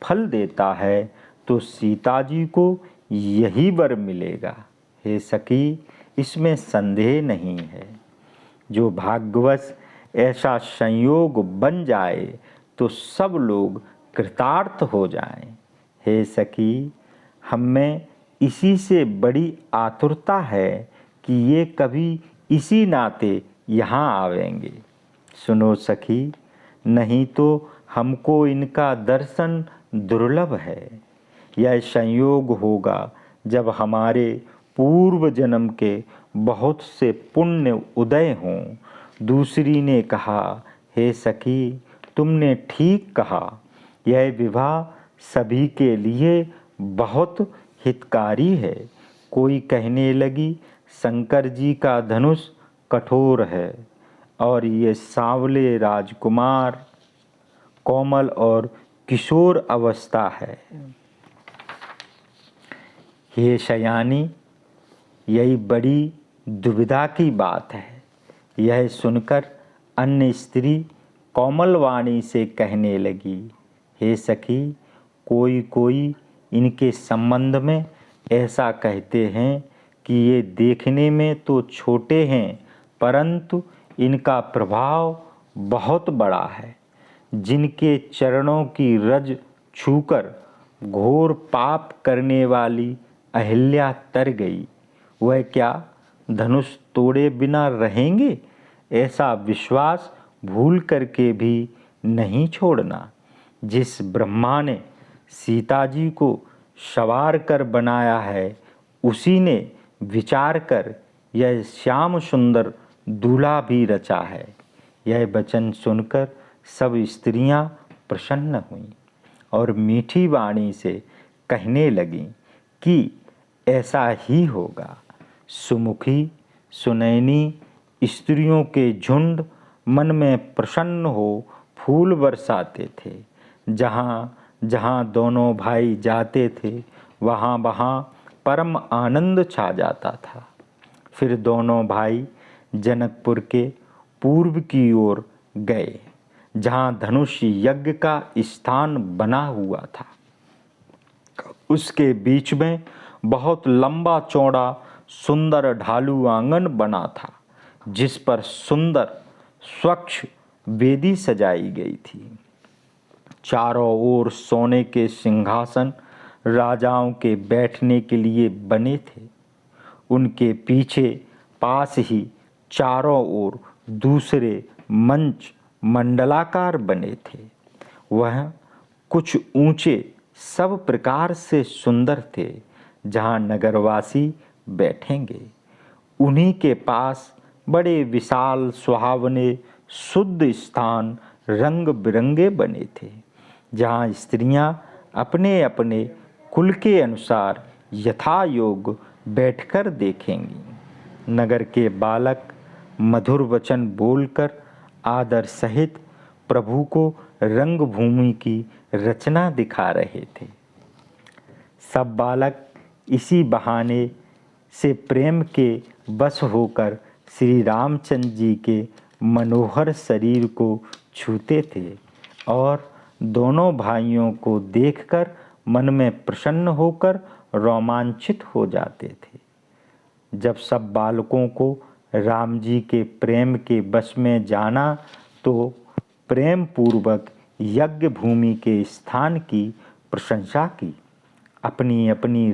फल देता है तो सीता जी को यही वर मिलेगा। हे सखी, इसमें संदेह नहीं है। जो भाग्यवश ऐसा संयोग बन जाए तो सब लोग कृतार्थ हो जाएं। हे सखी, हमें इसी से बड़ी आतुरता है कि ये कभी इसी नाते यहाँ आवेंगे। सुनो सखी, नहीं तो हमको इनका दर्शन दुर्लभ है। यह संयोग होगा जब हमारे पूर्व जन्म के बहुत से पुण्य उदय हों। दूसरी ने कहा, हे सखी, तुमने ठीक कहा, यह विवाह सभी के लिए बहुत हितकारी है। कोई कहने लगी, शंकर जी का धनुष कठोर है और ये सांवले राजकुमार कोमल और किशोर अवस्था है। हे शयानी, यही बड़ी दुविधा की बात है। यह सुनकर अन्य स्त्री कोमल वाणी से कहने लगी, हे सखी, कोई कोई इनके संबंध में ऐसा कहते हैं कि ये देखने में तो छोटे हैं परंतु इनका प्रभाव बहुत बड़ा है। जिनके चरणों की रज छूकर घोर पाप करने वाली अहिल्या तर गई, वह क्या धनुष तोड़े बिना रहेंगे? ऐसा विश्वास भूल करके भी नहीं छोड़ना। जिस ब्रह्मा ने सीता जी को सवार कर बनाया है, उसी ने विचार कर यह श्याम सुंदर दूल्हा भी रचा है। यह वचन सुनकर सब स्त्रियां प्रसन्न हुईं और मीठी वाणी से कहने लगीं कि ऐसा ही होगा। सुमुखी सुनैनी स्त्रियों के झुंड मन में प्रसन्न हो फूल बरसाते थे। जहाँ जहाँ दोनों भाई जाते थे वहाँ वहाँ परम आनंद छा जाता था। फिर दोनों भाई जनकपुर के पूर्व की ओर गए, जहाँ धनुष यज्ञ का स्थान बना हुआ था। उसके बीच में बहुत लंबा चौड़ा सुंदर ढालू आंगन बना था, जिस पर सुंदर स्वच्छ वेदी सजाई गई थी। चारों ओर सोने के सिंहासन राजाओं के बैठने के लिए बने थे। उनके पीछे पास ही चारों ओर दूसरे मंच मंडलाकार बने थे। वह कुछ ऊंचे सब प्रकार से सुंदर थे, जहाँ नगरवासी बैठेंगे। उन्हीं के पास बड़े विशाल सुहावने शुद्ध स्थान रंग बिरंगे बने थे, जहाँ स्त्रियां अपने अपने कुल के अनुसार यथा योग बैठकर देखेंगी। नगर के बालक मधुर वचन बोलकर आदर सहित प्रभु को रंगभूमि की रचना दिखा रहे थे। सब बालक इसी बहाने से प्रेम के बस होकर श्री रामचंद्र जी के मनोहर शरीर को छूते थे और दोनों भाइयों को देखकर मन में प्रसन्न होकर रोमांचित हो जाते थे। जब सब बालकों को राम जी के प्रेम के बस में जाना तो प्रेम पूर्वक यज्ञ भूमि के स्थान की प्रशंसा की। अपनी अपनी